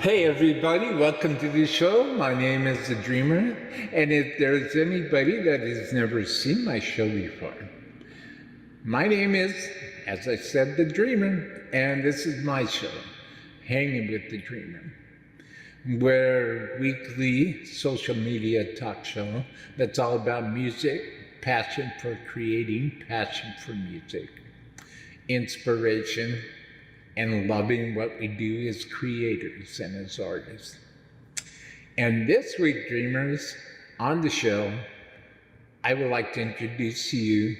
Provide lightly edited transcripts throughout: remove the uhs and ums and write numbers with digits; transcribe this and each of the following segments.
Hey everybody, welcome to the show. My name is The Dreamer, and if there's anybody that has never seen my show before, my name is, as I said, The Dreamer, and this is my show, Hangin with The Dreamer. We're a weekly social media talk show that's all about music, passion for creating, passion for music, inspiration, and loving what we do as creators and as artists. And this week, Dreamers, on the show, I would like to introduce to you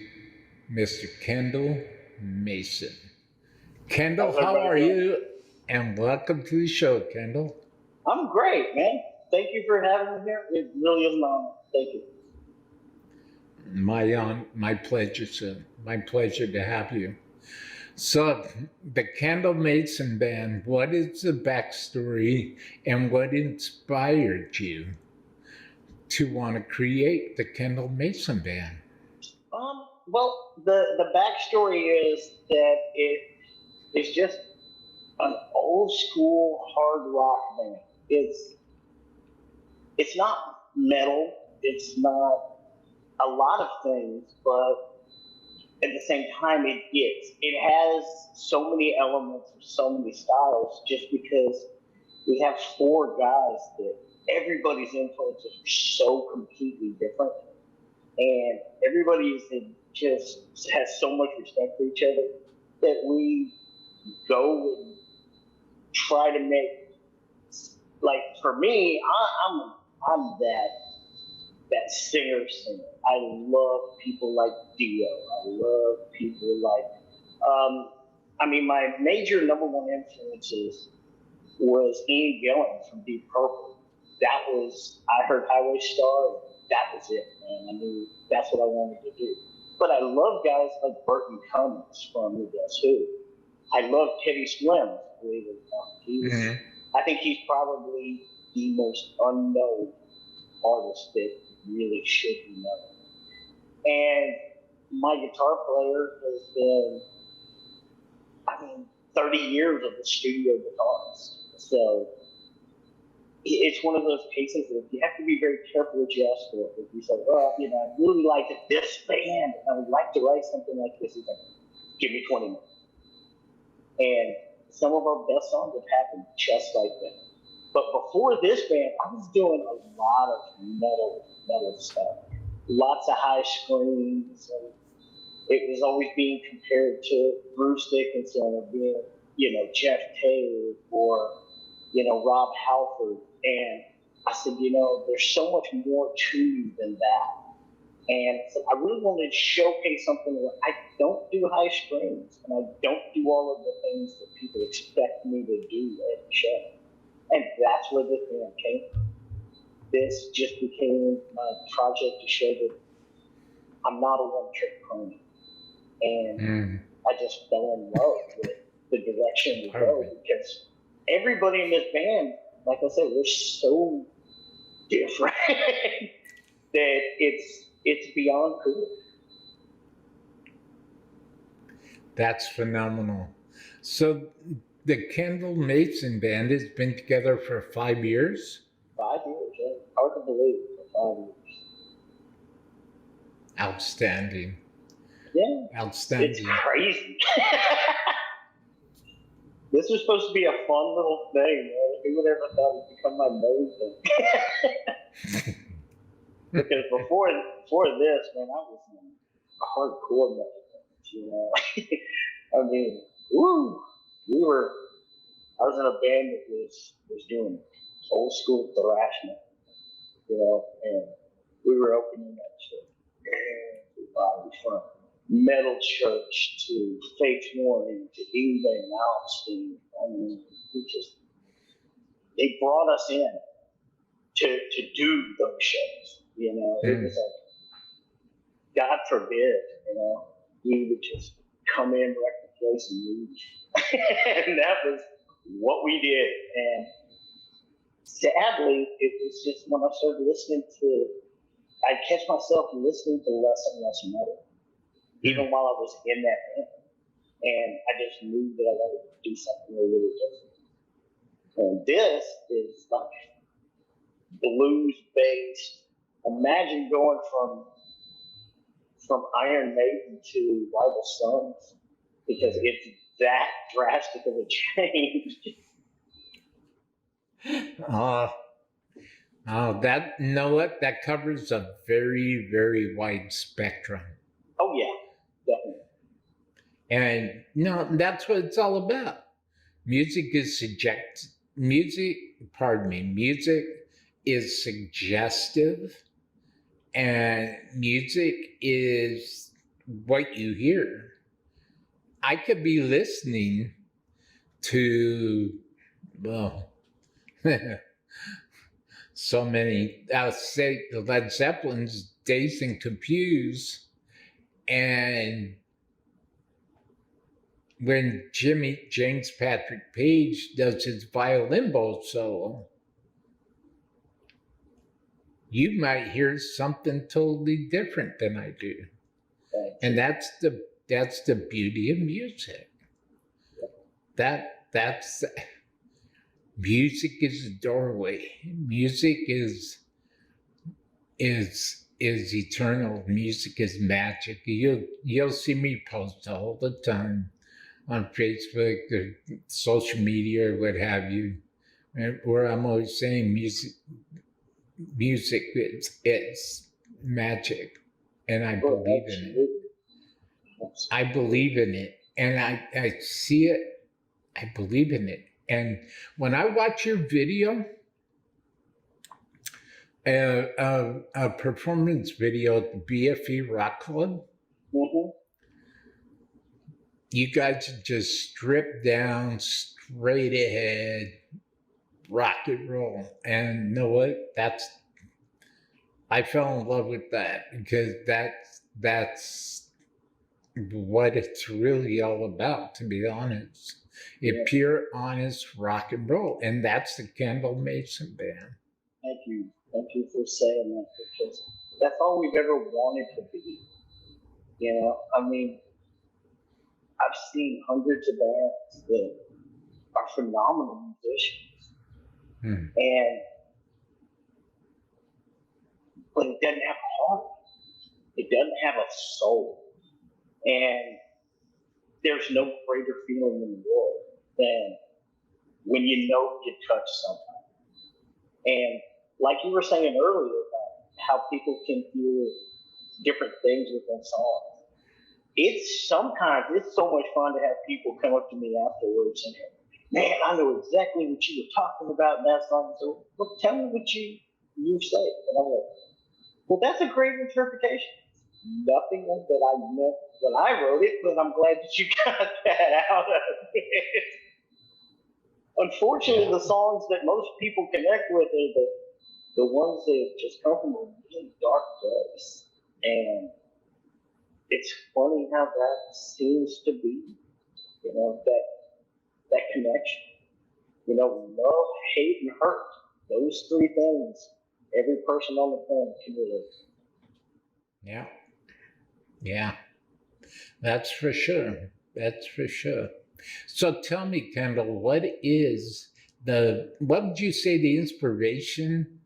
Mr. Kendall Mason. Kendall, how are you? And welcome to the show, Kendall. I'm great, man. Thank you for having me here. It really is an honor. Thank you. My pleasure, sir. My pleasure to have you. So, the Kendall Mason Band, what is the backstory and what inspired you to want to create the Kendall Mason Band? Well, the backstory is that it's just an old school hard rock band. It's not metal. It's not a lot of things, but at the same time, it has so many elements of so many styles just because we have four guys that everybody's influences are so completely different. And everybody just has so much respect for each other that we go and try to make, like, for me, I'm that singer. I love people like Dio. I love people like, my major number one influences was Ian Gillan from Deep Purple. I heard Highway Star, that was it, man. I knew that's what I wanted to do. But I love guys like Burton Cummings from The Guess Who. I love Teddy Swims, believe it or not. I think he's probably the most unknown artist that really should be known. And my guitar player has been, 30 years of the studio guitarist. So it's one of those cases that you have to be very careful what you ask for. If you say, well, I really like this band, and I would like to write something like this, he's like, give me 20 minutes. And some of our best songs have happened just like that. But before this band, I was doing a lot of metal stuff. Lots of high screams, and it was always being compared to Bruce Dickinson or being, Jeff Taylor or, Rob Halford. And I said, there's so much more to you than that. And so I really wanted to showcase something where I don't do high screams and I don't do all of the things that people expect me to do at the show. And that's where this band came from. This just became my project to show that I'm not a one-trick pony. And I just fell in love with the direction we go because everybody in this band, like I said, we're so different that it's beyond cool. That's phenomenal. So the Kendall Mason Band has been together for 5 years? 5 years, yeah. Hard to believe, for 5 years. Outstanding. Yeah. Outstanding. It's crazy. This was supposed to be a fun little thing, man. Who would ever thought it'd become my main thing? Because before this, man, I was in hardcore metal, I was in a band that was doing old school thrash metal, and we were opening up to everybody from Metal Church to Faith Warning to Ingve Malmsteen. They brought us in to do those shows. It was like, God forbid, we would just come in, wreck the place, and leave. And that was what we did. And sadly, it was just when I started listening I'd catch myself listening to less and less metal, even while I was in that band. And I just knew that I wanted to do something really different. And this is like blues based. Imagine going from Iron Maiden to Rival Sons, because it's that drastic of a change. That, you know what? That covers a very, very wide spectrum. Oh yeah, definitely. And no, that's what it's all about. Music is music is suggestive, and music is what you hear. I could be listening to, well, so many, I'll say the Led Zeppelin's Dazed and Confused, and when James Patrick Page does his violin bow solo, you might hear something totally different than I do. And that's the beauty of music. That's music is a doorway. Music is eternal. Music is magic. You'll see me post all the time on Facebook or social media or what have you, where I'm always saying music is magic, and I believe in it. I believe in it, and I see it. I believe in it. And when I watch your video, a performance video at the BFE Rock Club, Mm-hmm. you guys just stripped down, straight ahead, rock and roll. And you know what? I fell in love with that, because that's what it's really all about, to be honest. Pure, honest rock and roll. And that's the Kendall Mason Band. Thank you. Thank you for saying that, because that's all we've ever wanted to be. You know, I mean, I've seen hundreds of bands that are phenomenal musicians, but it doesn't have a heart. It doesn't have a soul. And there's no greater feeling in the world than when you know you touch something. And like you were saying earlier about how people can hear different things within songs, it's so much fun to have people come up to me afterwards and, man, I know exactly what you were talking about in that song. So, well, tell me what you say. And I'm like, well, that's a great interpretation. Nothing that I meant when I wrote it, but I'm glad that you got that out of it. Unfortunately, the songs that most people connect with are the ones that just come from a really dark place. And it's funny how that seems to be, you know, that connection. You know, love, hate, and hurt. Those three things every person on the planet can relate. Yeah. Yeah. That's for sure. That's for sure. So tell me, Kendall, what would you say the inspiration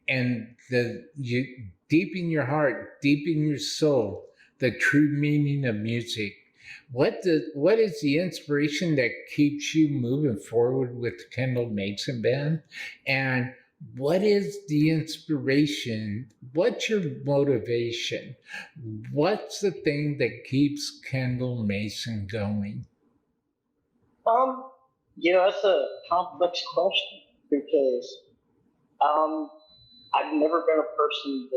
and deep in your heart, deep in your soul, the true meaning of music? What is the inspiration that keeps you moving forward with the Kendall Mason Band? And what is the inspiration? What's your motivation? What's the thing that keeps Kendall Mason going? You know, that's a complex question, because I've never been a person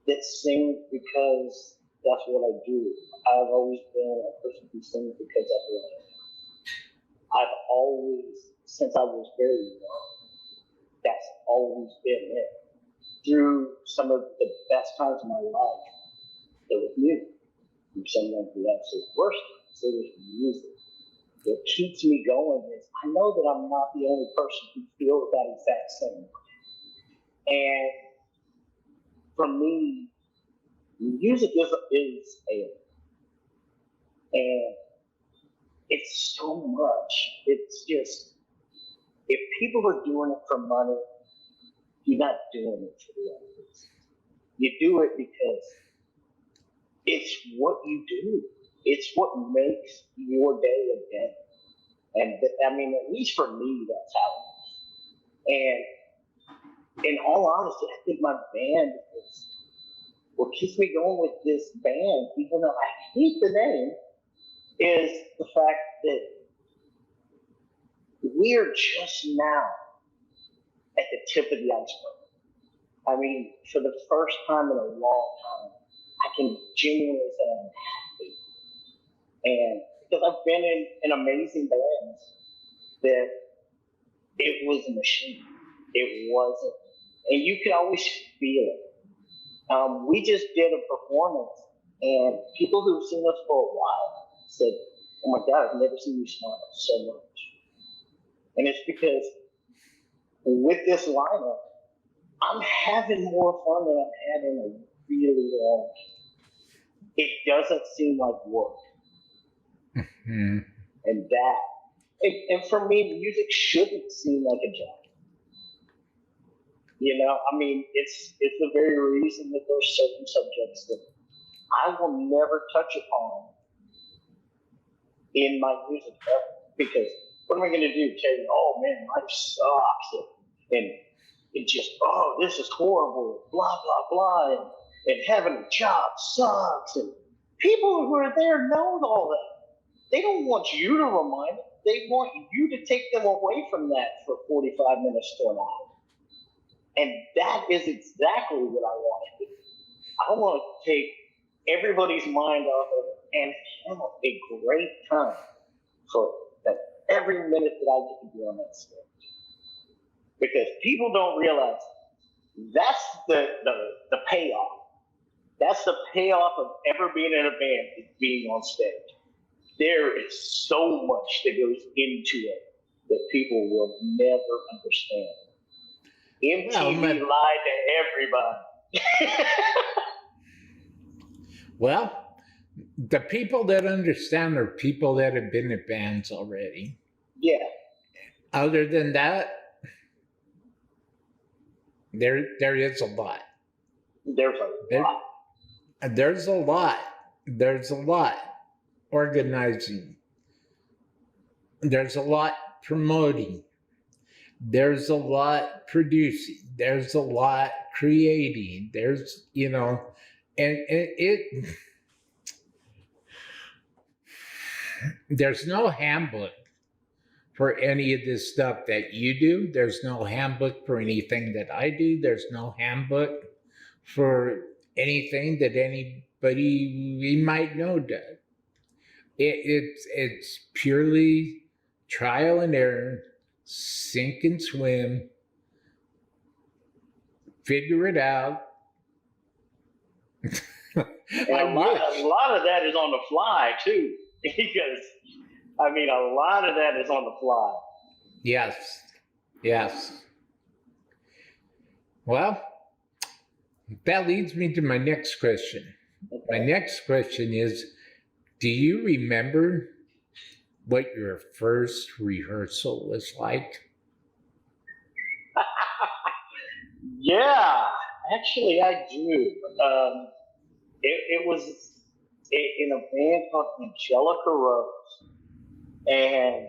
that sings because that's what I do. I've always been a person who sings because that's what I do. I've always, since I was very young, that's always been it. Through some of the best times of my life, it was music. Through some of the absolute worst times, it was music. What keeps me going is I know that I'm not the only person who feels that exact same way. And for me, music is alien. And it's so much. It's just if people are doing it for money, you're not doing it for the right reasons. You do it because it's what you do. It's what makes your day a day. And I mean, at least for me, that's how it is. And in all honesty, I think my band is what keeps me going with this band, even though I hate the name, is the fact that we're just now at the tip of the iceberg. I mean, for the first time in a long time, I can genuinely say I'm happy. And because I've been in amazing bands that it was a machine. It wasn't. And you could always feel it. We just did a performance, and people who've seen us for a while said, "Oh my God, I've never seen you smile so much." And it's because with this lineup, I'm having more fun than I've had in a really long time. It doesn't seem like work. Mm-hmm. And for me, music shouldn't seem like a job. You know, I mean, it's the very reason that there's certain subjects that I will never touch upon in my music ever. Because what am I going to do? Tell you, oh man, life sucks. And it just, oh, this is horrible, blah, blah, blah. And having a job sucks. And people who are there know all that. They don't want you to remind them. They want you to take them away from that for 45 minutes to an hour. And that is exactly what I want to do. I want to take everybody's mind off of it and have a great time for that every minute that I get to be on that stage. Because people don't realize that's the payoff. That's the payoff of ever being in a band, is being on stage. There is so much that goes into it that people will never understand. MTV lied to everybody. Well, the people that understand are people that have been in bands already. Yeah. Other than that, there is a lot. There's a lot. There's a lot. There's a lot organizing. There's a lot promoting. There's a lot producing. There's a lot creating. There's, you know, and it there's no handbook for any of this stuff that you do. There's no handbook for anything that I do. There's no handbook for anything that anybody we might know does. It's purely trial and error, sink and swim, figure it out. And a lot of that is on the fly too, because I mean, a lot of that is on the fly. Yes. Well, that leads me to my next question. Okay. My next question is, do you remember what your first rehearsal was like? Yeah, actually, I do. It was in a band called Angelica Rose, and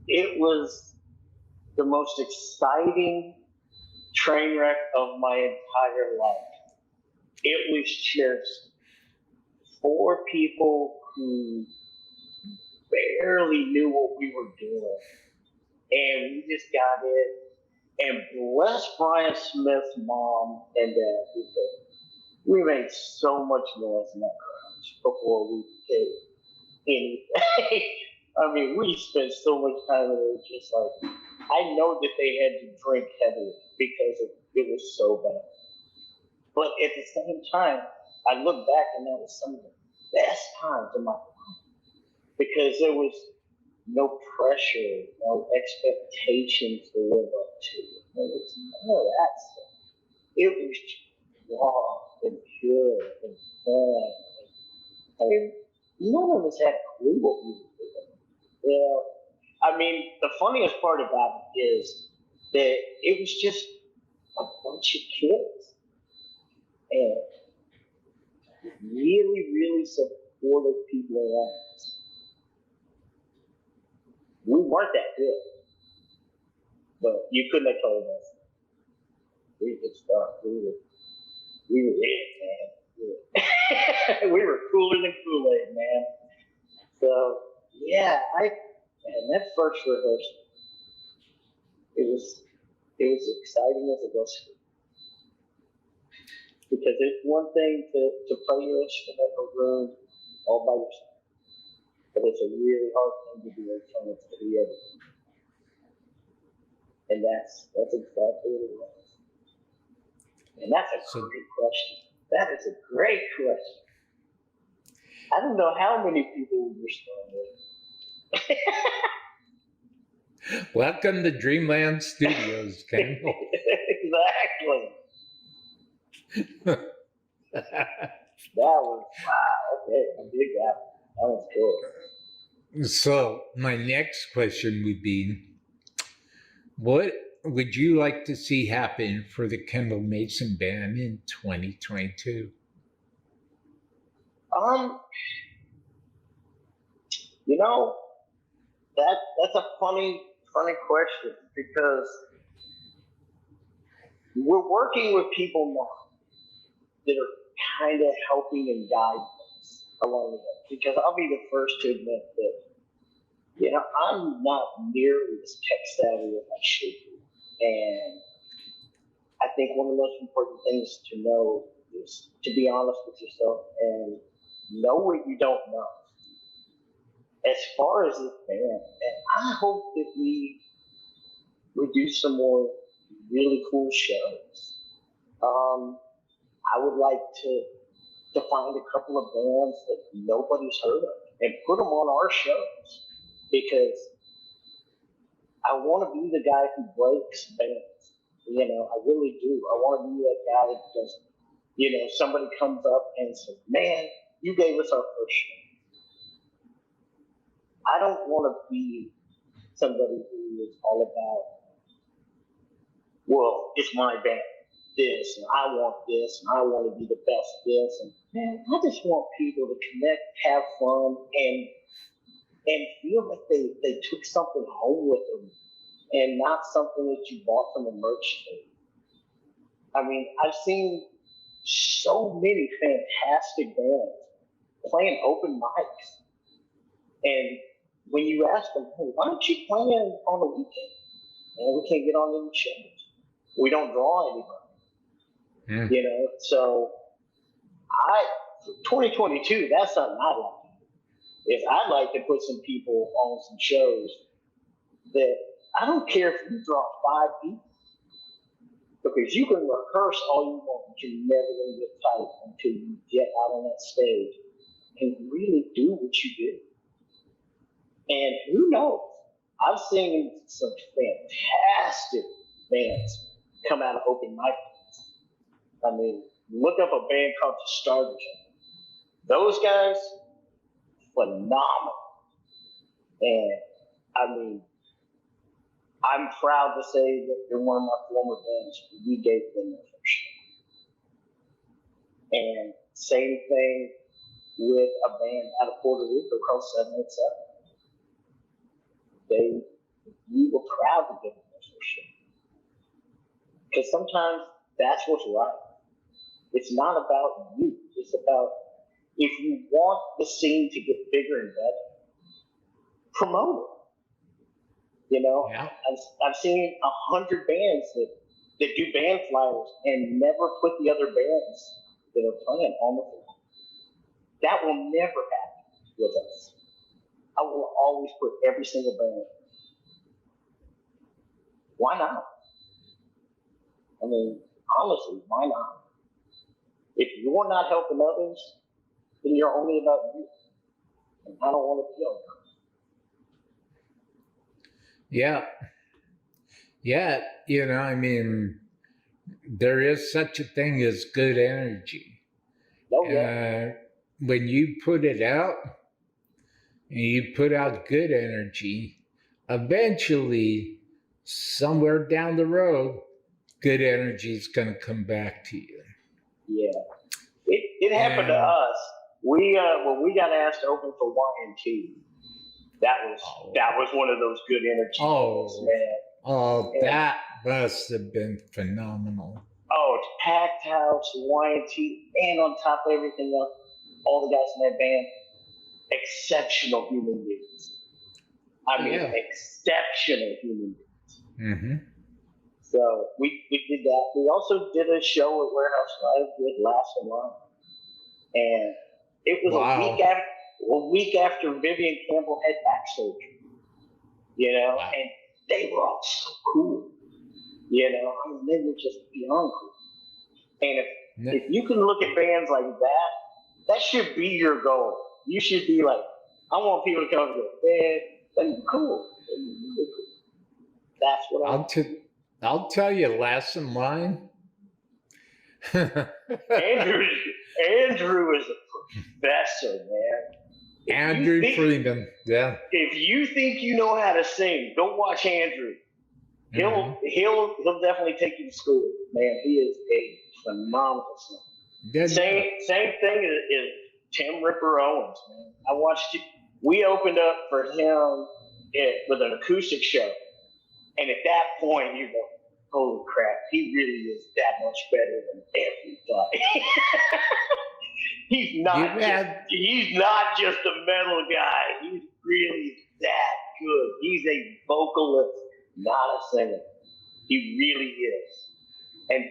it was the most exciting train wreck of my entire life. It was just 4 people who barely knew what we were doing, and we just got in. And bless Brian Smith's mom and dad, because we made so much noise in that garage before we did anything. I mean, we spent so much time in it. Just like, I know that they had to drink heavily because it was so bad. But at the same time, I look back and that was some of the best times of my life, because there was no pressure, no expectations to live up to. There was none of that stuff. It was just raw and pure and fun. I mean, none of us had a clue what we were doing. You know, I I mean, the funniest part about it is that it was just a bunch of kids and really, really supportive people around us. We weren't that good, but you couldn't have told us. We could start. We were it, man. We were cooler than Kool-Aid, man. So yeah, and that first rehearsal, it was exciting as it was, because it's one thing to play your instrument in a room all by yourself, but it's a really hard thing to do in front of three other people. And that's exactly what it was. And that's a great question. That is a great question. I don't know how many people we were starting with. Welcome to Dreamland Studios, Kendall. Exactly. That was, wow, okay, I dig that. That was cool. So my next question would be, what would you like to see happen for the Kendall Mason Band in 2022? You know, that's a funny question, because we're working with people now that are kind of helping and guiding us along the way. Because I'll be the first to admit that, you know, I'm not nearly as tech savvy as I should be. And I think one of the most important things to know is to be honest with yourself and know what you don't know. As far as this band, and I hope that we do some more really cool shows. I would like to find a couple of bands that nobody's heard of and put them on our shows, because I want to be the guy who breaks bands. You know, I really do. I want to be that guy that just, you know, somebody comes up and says, "Man, you gave us our first show." I don't want to be somebody who is all about, well, it's my band, this, and I want this, and I want to be the best this. And man, I just want people to connect, have fun, and feel like they took something home with them, and not something that you bought from a merch store. I mean, I've seen so many fantastic bands playing open mics, and when you ask them, "Hey, why don't you play on the weekend?" And we can't get on any shows. We don't draw anybody. You know, so 2022, that's something I'd like to do. Is I'd like to put some people on some shows that, I don't care if you draw 5 people, because you can rehearse all you want, but you're never going to get tight until you get out on that stage and really do what you do. And who knows? I've seen some fantastic bands come out of open mic. I mean, look up a band called The Starter. Those guys, phenomenal. And I mean, I'm proud to say that they're one of my former bands. We gave them their first show. And same thing with a band out of Puerto Rico called 787. We were proud to give them their first show. Because sometimes that's what's right. It's not about you. It's about, if you want the scene to get bigger and better, promote it. You know, yeah. I've seen 100 bands that do band flyers and never put the other bands that are playing on the floor. That will never happen with us. I will always put every single band. Why not? I mean, honestly, why not? If you're not helping others, then you're only about you. And I don't want to feel that. Yeah. Yeah, you know, I mean, there is such a thing as good energy. Oh, yeah. When you put it out, and you put out good energy, eventually, somewhere down the road, good energy is going to come back to you. Yeah. It happened to And us. We when we got asked to open for Y&T, that was one of those good energy moments, oh, man. oh, And that must have been phenomenal. oh, it's packed house, Y&T, and on top of everything else, all the guys in that band, exceptional human beings. I mean, Yeah. exceptional human beings. Mm-hmm. So we did that. We also did a show at Warehouse Live with Last in Line. And it was Wow. a week after Vivian Campbell had back surgery, Wow. and they were all so cool, I mean, they were just beyond cool. And if you can look at bands like that, that should be your goal. You should be like, I want people to come and go, man, that's cool. That's what I want. I'll tell you, Last in Line. Andrew is a professor, man. Andrew Freeman, yeah. If you think you know how to sing, don't watch Andrew. He'll definitely take you to school, man. He is a phenomenal singer. Same thing is Tim Ripper Owens, man. I watched it. We opened up for him with an acoustic show, and at that point, you go, holy crap, he really is that much better than everybody. He's not just a metal guy. He's really that good. He's a vocalist, not a singer. He really is. And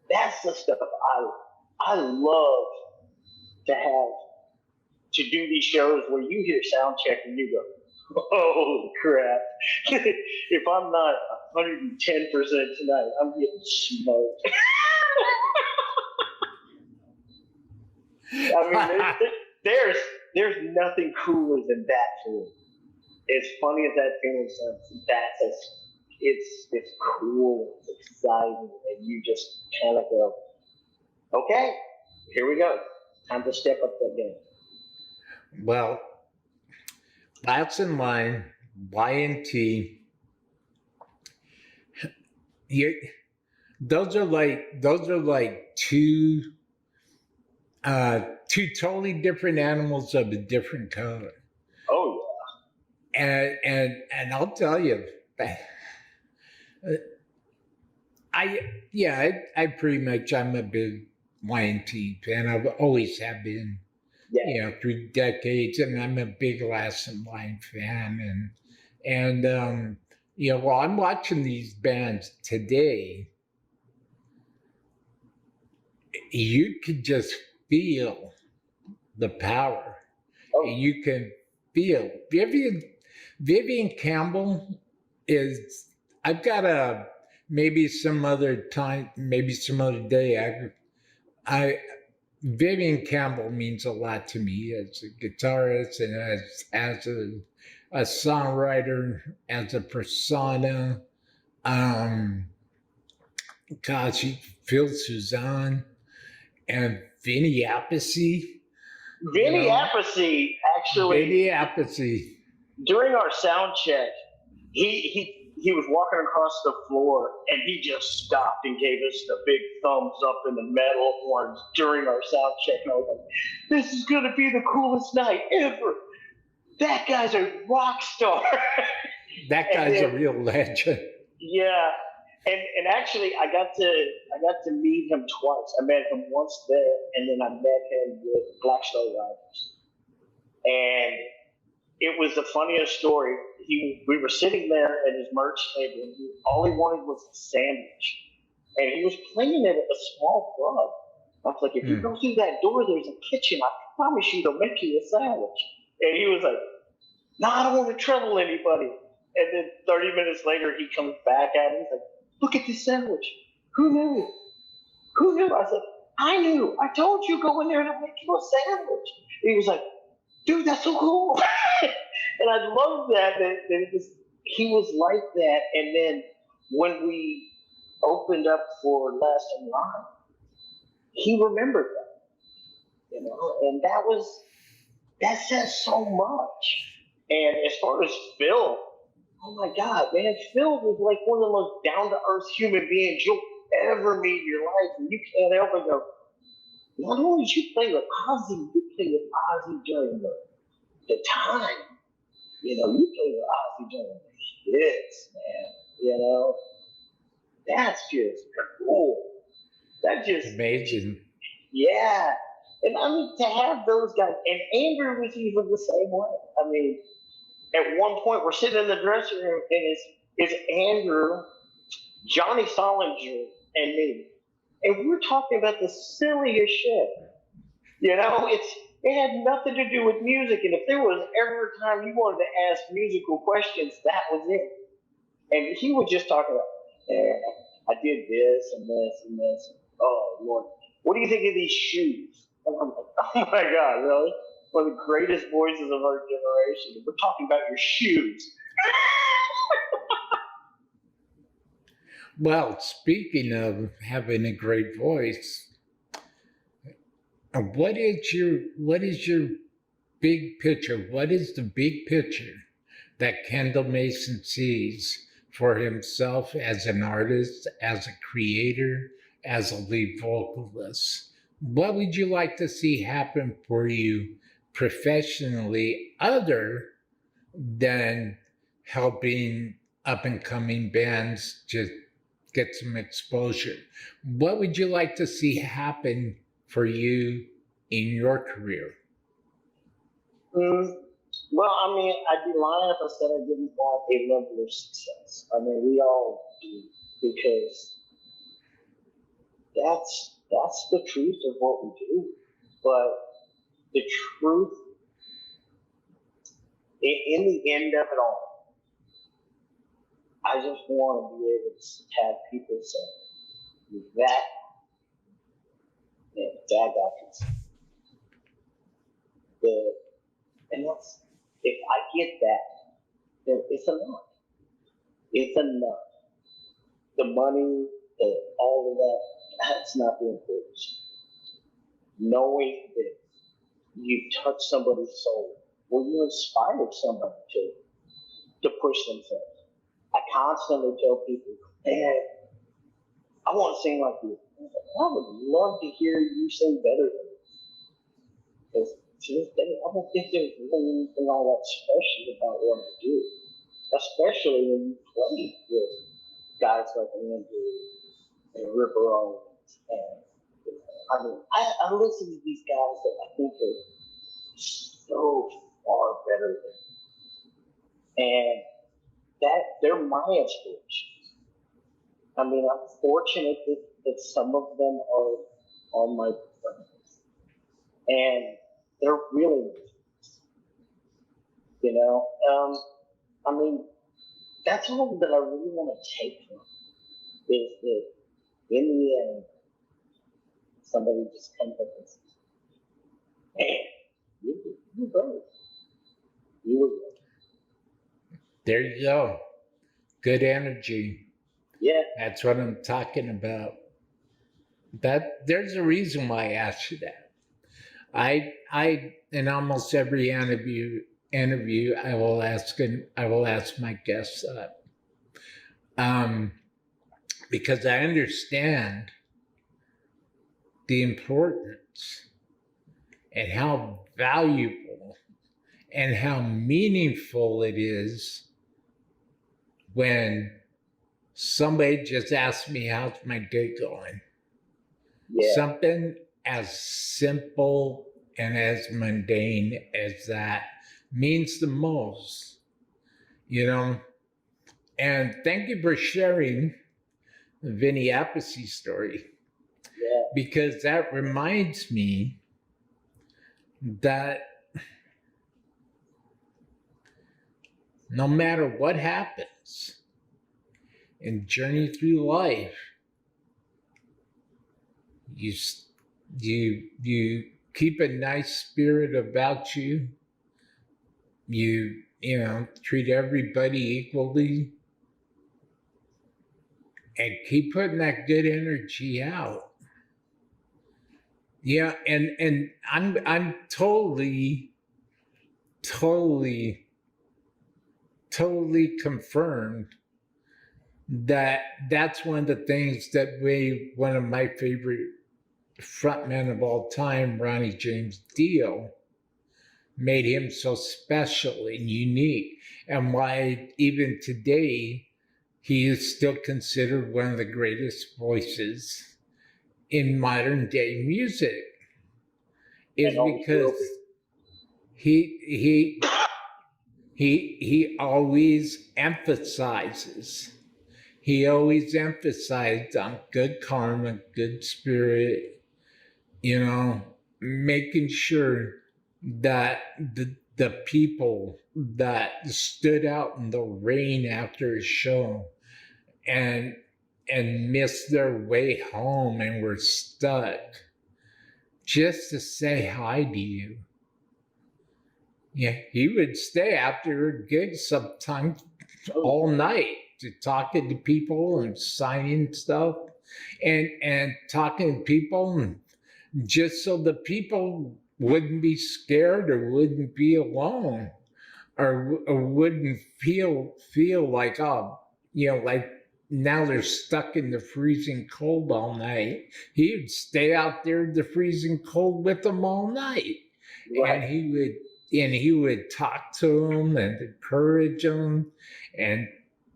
that's the stuff I love to do these shows where you hear sound check and you go, oh crap. If I'm not 110% tonight, I'm getting smoked. I mean, there's nothing cooler than that feeling. As funny as that feeling sounds, it's cool, it's exciting, and you just kind of go, okay, here we go. Time to step up the game. Well, Last in Line, Y&T. Those are like two totally different animals of a different color. Oh yeah. And I'll tell you, I pretty much, I'm a big Y&T fan. I've always have been. Yeah. Through decades, and I'm a big Last in Line fan, and while I'm watching these bands today, you could just feel the power. Oh. You can feel Vivian Campbell is. I've got maybe some other time, maybe some other day. Vivian Campbell means a lot to me as a guitarist and as a songwriter, as a persona. Phil Suzanne and Vinny Appice. Vinny Appice, actually. Vinny Appice. During our sound check, he was walking across the floor and he just stopped and gave us the big thumbs up in the metal horns during our sound check. And I was like, this is going to be the coolest night ever. That guy's a rock star. That guy's a real legend. Yeah. And actually, I got to meet him twice. I met him once there, and then I met him with Black Star Riders. And it was the funniest story. We were sitting there at his merch table, and all he wanted was a sandwich. And he was playing at a small club. I was like, if you go through that door, there's a kitchen. I promise you they'll make you a sandwich. And he was like, no, I don't want to trouble anybody. And then 30 minutes later, he comes back at me. He's like, look at this sandwich. Who knew? Who knew? I said, I knew. I told you go in there and I'll make you a sandwich. And he was like, dude, that's so cool. And I love that he was like that. And then when we opened up for Last in Line, he remembered that. And that says so much. And as far as Phil, oh my God, man, Phil was like one of the most down to earth human beings you'll ever meet in your life. And you can't help but go, not only did you play with Ozzy, you played with Ozzy during the time. You know, you played with Ozzy during the hits, man. You know, that's just cool. That just Amazing. yeah. And I mean, to have those guys, and Andrew was even the same way. I mean, at one point, we're sitting in the dressing room, and it's Andrew, Johnny Solinger, and me. And we're talking about the silliest shit. You know, it had nothing to do with music. And if there was ever a time you wanted to ask musical questions, that was it. And he would just talk about, I did this and this and this. Oh, Lord. What do you think of these shoes? And I'm like, oh my God, really? One of the greatest voices of our generation. We're talking about your shoes. Well, speaking of having a great voice, what is your big picture? What is the big picture that Kendall Mason sees for himself as an artist, as a creator, as a lead vocalist? What would you like to see happen for you professionally, other than helping up and coming bands just get some exposure? What would you like to see happen for you in your career? Well, I mean, I'd be lying if I said I didn't want a level of success. I mean, we all do, because that's the truth of what we do. But the truth, in the end of it all, I just want to be able to have people say that, yeah, Dad got this. And that's, if I get that, then it's enough. It's enough. The money, all of that, that's not the important. Knowing that you touch somebody's soul, or you inspire somebody to push themselves. I constantly tell people, man, I want to sing like you. I would love to hear you sing better than me. Because to this day, I don't think there's really anything all that special about what I do. Especially when you play with guys like Andrew and Ripper Owens. And I mean, I listen to these guys that I think are so far better than me. And that they're my inspiration. I mean, I'm fortunate that some of them are my friends. And they're really nice. You know? I mean, that's all that I really want to take from it, is that in the end, somebody just comes up and says, man, you're great. You were great. There you go. Good energy. Yeah. That's what I'm talking about. That there's a reason why I asked you that. I in almost every interview I will ask my guests that. Because I understand the importance and how valuable and how meaningful it is when somebody just asks me, how's my day going? Yeah. Something as simple and as mundane as that means the most, you know? And thank you for sharing the Vinny Appice story. Yeah. Because that reminds me that no matter what happens in journey through life, you keep a nice spirit about you. You know, treat everybody equally, and keep putting that good energy out. Yeah, and I'm totally totally confirmed that that's one of the things that made one of my favorite frontmen of all time, Ronnie James Dio, made him so special and unique, and why even today he is still considered one of the greatest voices in modern day music, is because he always emphasizes. He always emphasized on good karma, good spirit, making sure that the people that stood out in the rain after a show and missed their way home and were stuck, just to say hi to you. Yeah, he would stay after a gig sometimes all night to talking to people and signing stuff and talking to people, just so the people wouldn't be scared or wouldn't be alone or wouldn't feel like, like now they're stuck in the freezing cold all night. He would stay out there in the freezing cold with them all night. Right. And he would talk to them and encourage them and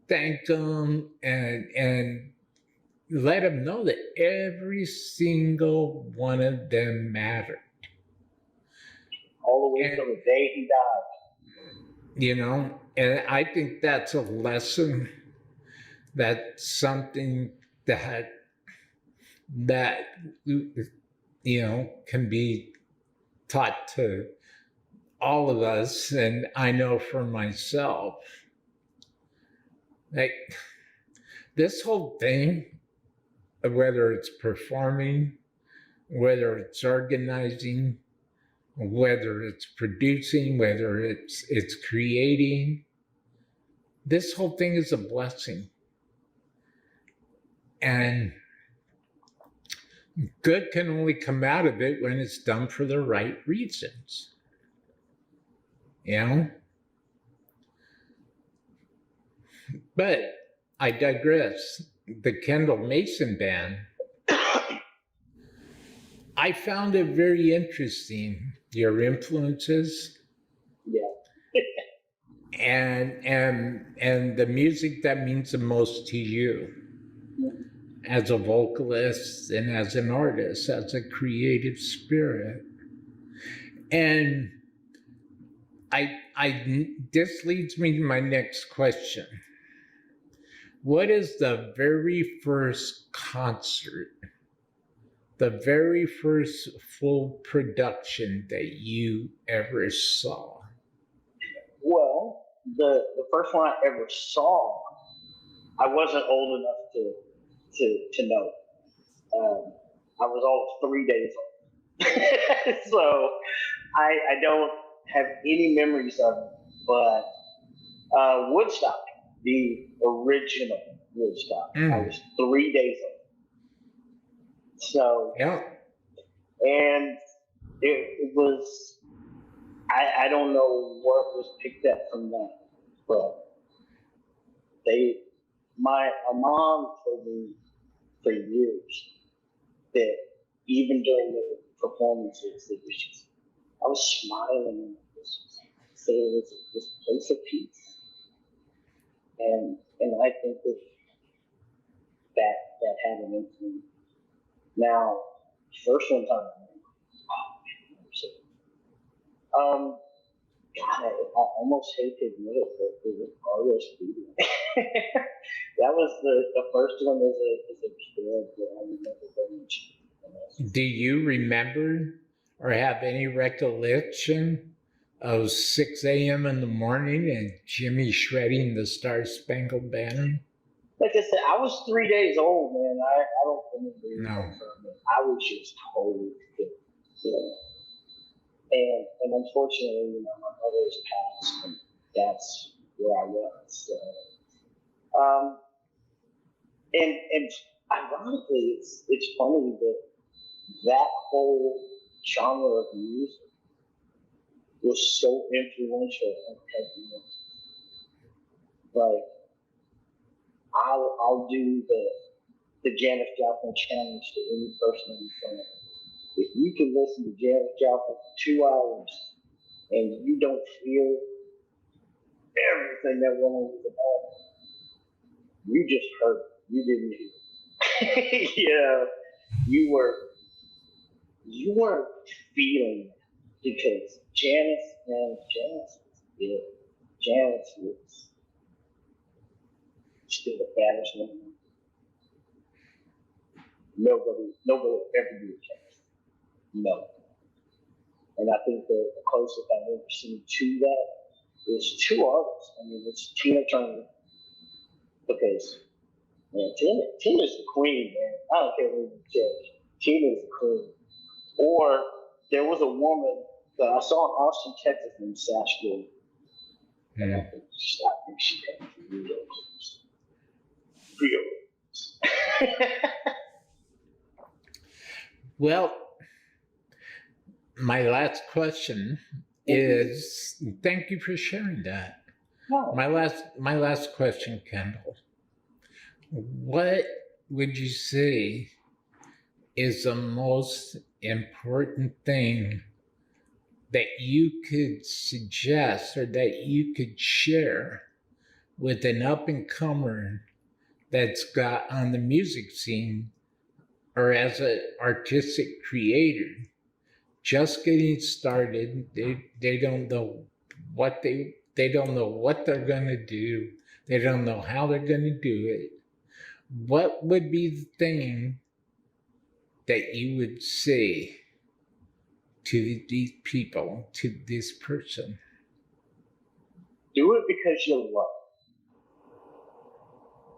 thank them and let them know that every single one of them mattered. All the way till the day he died. And I think that's a lesson, that's something that can be taught to all of us. And I know for myself, like this whole thing, whether it's performing, whether it's organizing, whether it's producing, whether it's creating, this whole thing is a blessing. And good can only come out of it when it's done for the right reasons. But I digress. The Kendall Mason Band, I found it very interesting, your influences. Yeah. and the music that means the most to you as a vocalist and as an artist, as a creative spirit. And this leads me to my next question. What is the very first concert, the very first full production that you ever saw? Well, the first one I ever saw, I wasn't old enough to know. I was almost 3 days old. So I don't have any memories of it, but Woodstock, the original Woodstock, I was 3 days old. So, yeah. And it was, I don't know what was picked up from that, but my mom told me for years that even during the performances, it was just, I was smiling and so it was this place of peace. And I think that had an influence. Now, first one time, God, I almost hate to admit it, but it was RSP. That was the first one as a kid that I remember very much. Do you remember or have any recollection of 6 a.m. in the morning and Jimmy shredding the Star Spangled Banner? Like I said, I was 3 days old, man. I don't remember. No. I was just totally good. And unfortunately, my mother was passed, and that's where I was. So, and ironically, it's funny that whole genre of music was so influential on heavy metal. Like, I'll do the Janis Joplin challenge to any person on the planet. If you can listen to Janis Joplin for 2 hours and you don't feel everything that woman was about, you just heard it. You didn't hear it. Yeah, you weren't feeling it because Janis was good. Janis was still the baddest woman. Nobody will ever do Janis. No. And I think the closest I've ever seen to that is 2 artists. I mean, it's Tina Turner, because man, Tina's the queen, man. I don't care what you say. Tina's the queen. Or there was a woman that I saw in Austin, Texas, named Saskia. And I think she had real close. Real close. Well, my last question is, thank you for sharing that. No. My last question, Kendall. What would you say is the most important thing that you could suggest or that you could share with an up-and-comer that's got on the music scene or as an artistic creator, just getting started? They don't know what they don't know what they're gonna do. They don't know how they're gonna do it. What would be the thing that you would say to these people, to this person? Do it because you love it.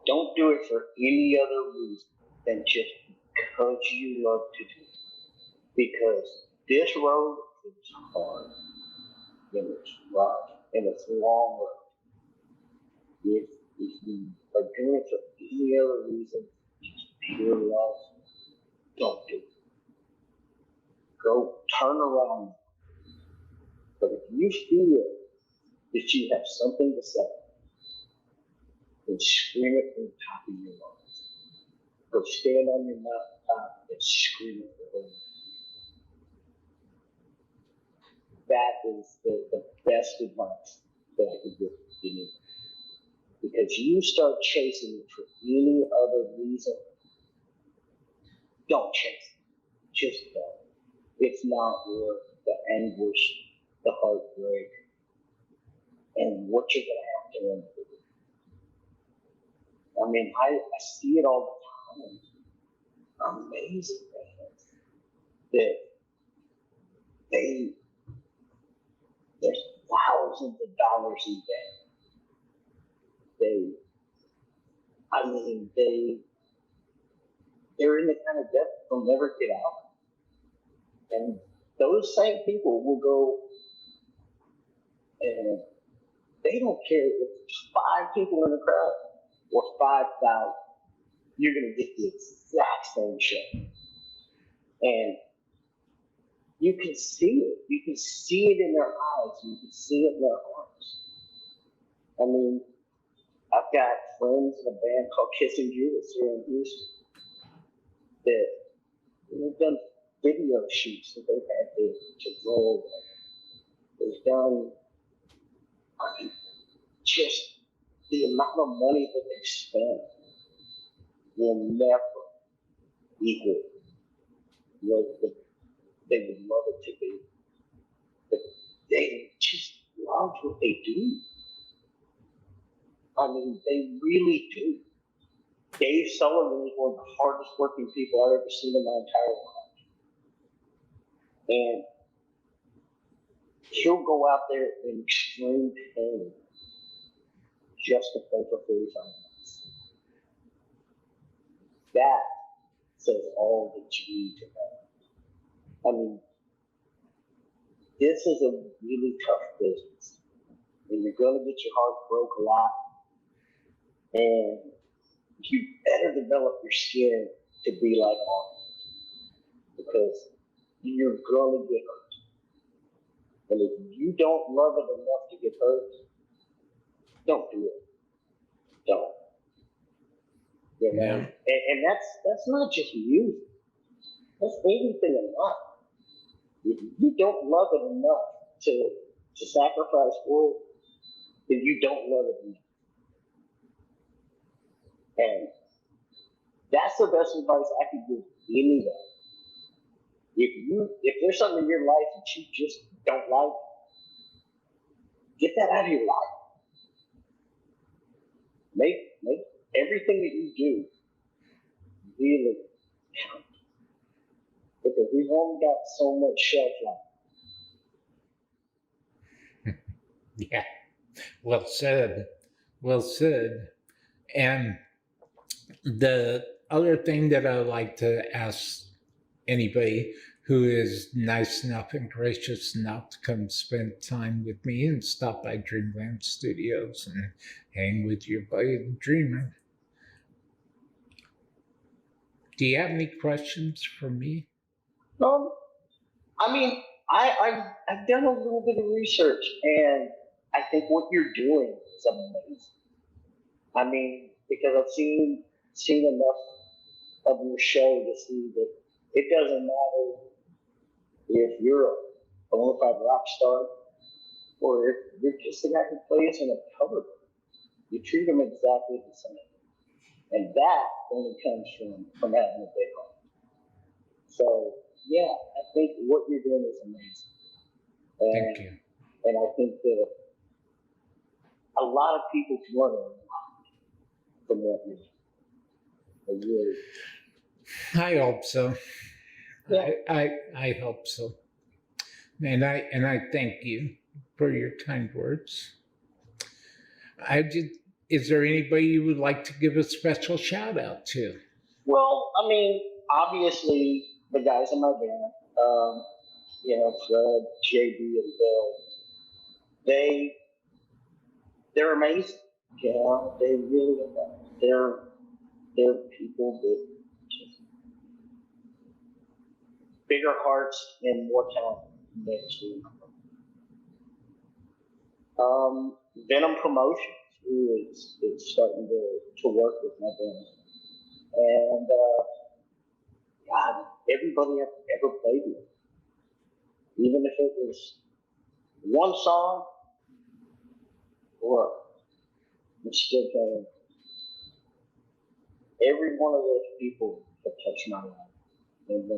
Don't do it for any other reason than just because you love to do it. Because this road is hard, and it's rough, and it's a long road. If you are doing it for any other reason, just pure love, don't do it. Go turn around. But if you feel that you have something to say, then scream it from the top of your lungs. Go stand on your mountaintop and scream it for the world. That is the best advice that I could give anyone. Because you start chasing it for any other reason, don't chase it. Just don't. It's not worth the anguish, the heartbreak, and what you're going to have to endure. I mean, I see it all the time. Amazing bands that there's thousands of dollars in debt. They're in the kind of debt they'll never get out. And those same people will go and they don't care if there's 5 people in the crowd or 5,000. You're going to get the exact same show. And you can see it. You can see it in their eyes. You can see it in their hearts. I mean, I've got friends in a band called Kissing Judas here in Houston that they've done video shoots that they've had to roll. They've done, I mean, just the amount of money that they've spent will never equal what they would love it to be. But they just love what they do. I mean, they really do. Dave Sullivan is one of the hardest working people I've ever seen in my entire life. And he'll go out there in extreme pain just to play for free finance. That says all that you need to know. I mean, this is a really tough business. And you're going to get your heart broke a lot. And you better develop your skin to be like Arnold, because you're going to get hurt. And if you don't love it enough to get hurt, don't do it. don't. You know, Yeah. and that's not just music. That's everything in life. If you don't love it enough to sacrifice for it, then you don't love it enough. And that's the best advice I could give anybody. If there's something in your life that you just don't like, get that out of your life. Make everything that you do really count. Because we've only got so much shelf life. Yeah. Well said. Well said. And the other thing that I like to ask anybody who is nice enough and gracious enough to come spend time with me and stop by Dreamland Studios and hang with your buddy the Dreamer. Do you have any questions for me? I mean, I've done a little bit of research, and I think what you're doing is amazing. I mean, because I've seen enough of your show to see that it doesn't matter if you're a bona fide rock star or if you're just the guy who plays in a cover band. You treat them exactly the same, and that only comes from having a big heart. So yeah, I think what you're doing is amazing. And, Thank you. And I think that a lot of people can learn a lot from what you do. Really. I hope so. Yeah. I hope so. And I thank you for your kind words. Is there anybody you would like to give a special shout out to? Well, I mean, obviously the guys in my band, Fred, JB, and Bill, they're amazing. You know, they really are. They're people with just bigger hearts and more talent than you. Venom Promotions is starting to work with my band. And God, everybody I've ever played with, even if it was one song or I'm still playing, every one of those people have touched my life. And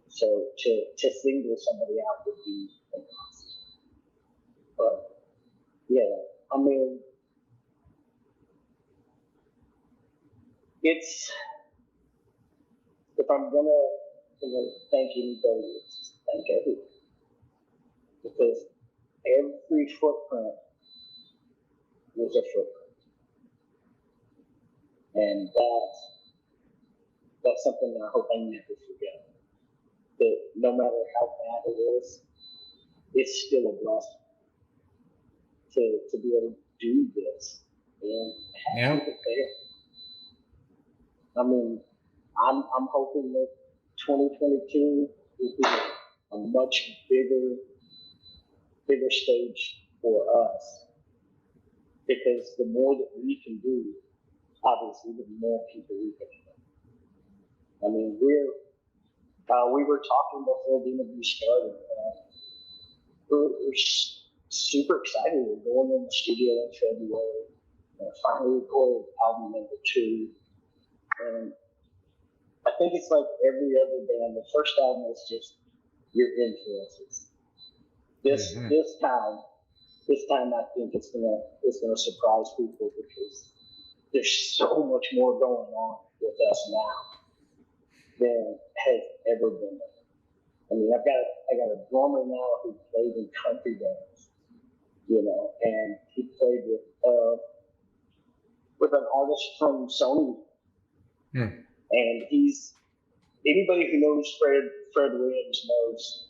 so to single somebody out would be impossible. But yeah, I mean, it's if I'm gonna thank anybody, it's just thank everyone because every footprint was a footprint, and that's something that I hope I never forget. That no matter how bad it is, it's still a blessing to be able to do this and have people there. I mean, I'm hoping that 2022 will be a much bigger stage for us because the more that we can do, obviously, the more people we can help. I mean, we were talking before the interview started. We're super excited. We're going in the studio in February. Finally recorded album number 2. And I think it's like every other band. The first album is just your influences. This time I think it's gonna surprise people because there's so much more going on with us now than has ever been. I mean, I got a drummer now who plays in country bands, and he played with an artist from Sony. And anybody who knows Fred Williams knows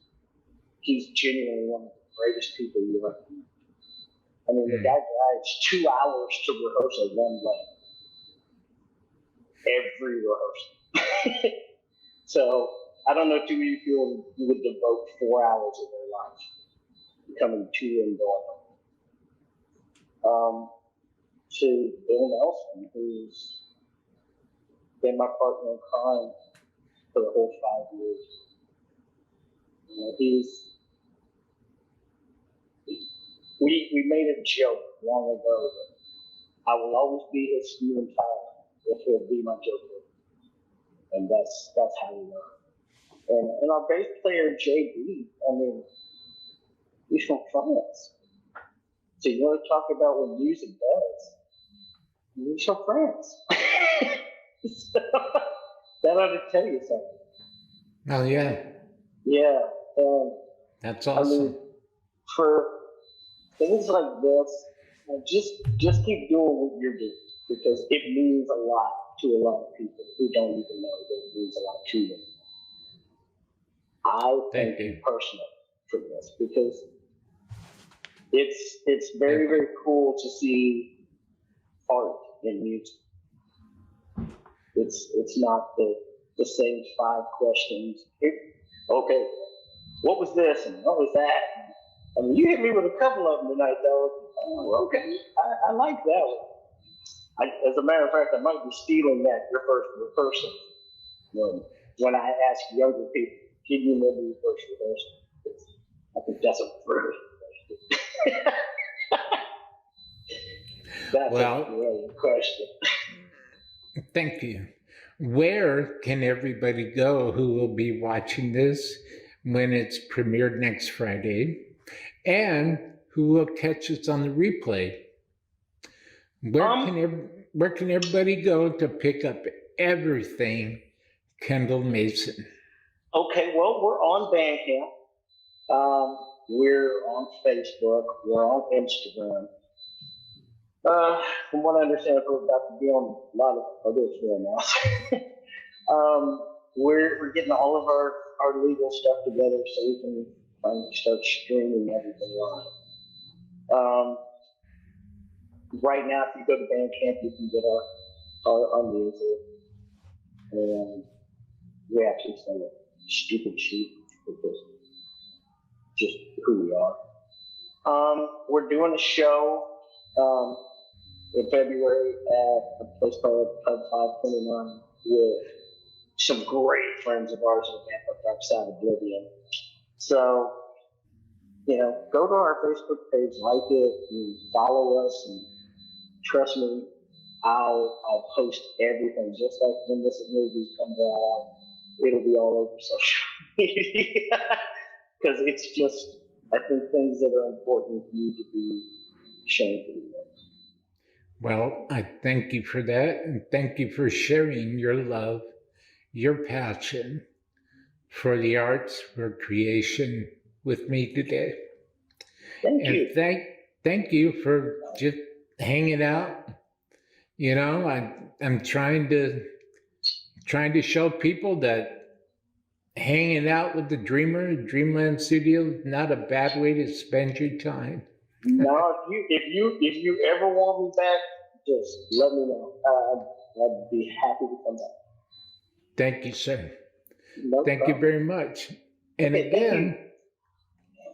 he's genuinely one of the greatest people you ever meet. I mean, the guy drives 2 hours to rehearse a one way. Every rehearsal. So I don't know too many people who would devote 4 hours of their life coming to and going. to Bill Nelson, who's been my partner in crime for the whole 5 years. You know, we made a joke long ago that I will always be his Steven Tyler if he'll be my Joker. And that's how we are. And our bass player, JB, I mean, he's from France. So you want to talk about what music does? He's from France. So, that ought to tell you something. Oh, yeah. Yeah. And That's I awesome. mean, for things like this, just keep doing what you're doing, because it means a lot to a lot of people who don't even know that it means a lot to them. I thank you personally for this, because it's very, very cool to see art in music. It's not the same 5 questions. Okay, what was this and what was that? I mean, you hit me with a couple of them tonight, though. Oh, okay, I like that one. As a matter of fact, I might be stealing that your first rehearsal. When I ask younger people, can you remember your first rehearsal? I think that's a very question. That's a great question. Thank you. Where can everybody go who will be watching this when it's premiered next Friday, and who will catch us on the replay? Where can everybody go to pick up everything Kendall Mason? Okay, well, we're on Bandcamp. We're on Facebook. We're on Instagram. From what I understand, we're about to be on a lot of other formats. We're getting all of our legal stuff together so we can finally start streaming everything live. Right now, if you go to Bandcamp, you can get our music. And we actually sing it stupid cheap because just who we are. We're doing a show in February at a place called Pub 529 with some great friends of ours in the band called Dark Side Oblivion. So, go to our Facebook page, like it, and follow us, and trust me, I'll post everything. Just like when this movie comes out, it'll be all over social media. Because it's just, I think things that are important need to be shown to the world. Well, I thank you for that, and thank you for sharing your love, your passion for the arts, for creation with me today. Thank you. Thank you for just hanging out. I'm trying to show people that hanging out with the Dreamer, Dreamland Studio, is not a bad way to spend your time. No, if you ever want me back, just let me know. I'd be happy to come back. Thank you, sir. No Thank problem. you very much. And again,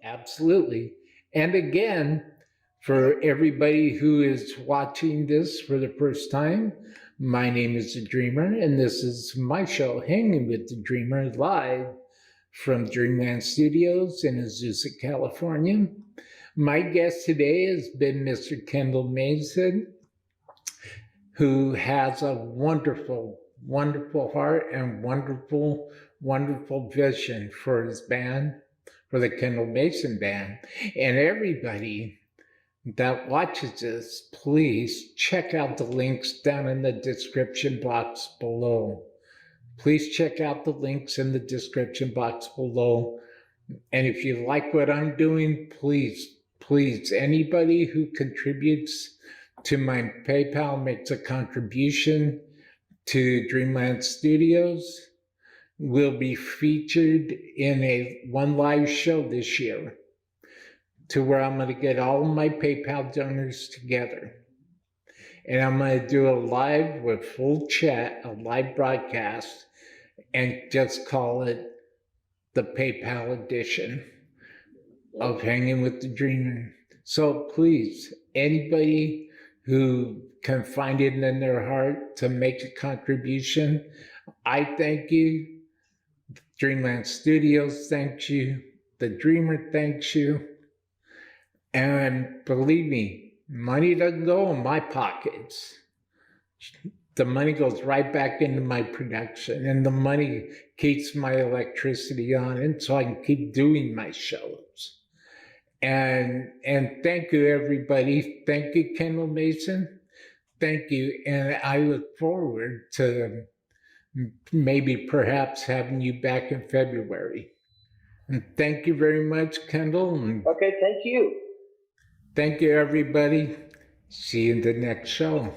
absolutely. And again, for everybody who is watching this for the first time, my name is The Dreamer, and this is my show, Hangin with The Dreamer, live from Dreamland Studios in Azusa, California. My guest today has been Mr. Kendall Mason, who has a wonderful, wonderful heart and wonderful, wonderful vision for his band, for the Kendall Mason Band. And everybody that watches this, please check out the links down in the description box below. Please check out the links in the description box below. And if you like what I'm doing, please, anybody who contributes to my PayPal, makes a contribution to Dreamland Studios, will be featured in one live show this year, to where I'm going to get all of my PayPal donors together. And I'm going to do a live with full chat, a live broadcast, and just call it the PayPal edition of Hanging with the Dreamer. So please, anybody who can find it in their heart to make a contribution. I thank you. Dreamland Studios thanks you. The Dreamer thanks you. And believe me, money doesn't go in my pockets. The money goes right back into my production, and the money keeps my electricity on, and so I can keep doing my shows. And thank you, everybody. Thank you, Kendall Mason. Thank you, and I look forward to maybe perhaps having you back in February. And thank you very much, Kendall. And Okay, thank you. thank you, everybody. See you in the next show.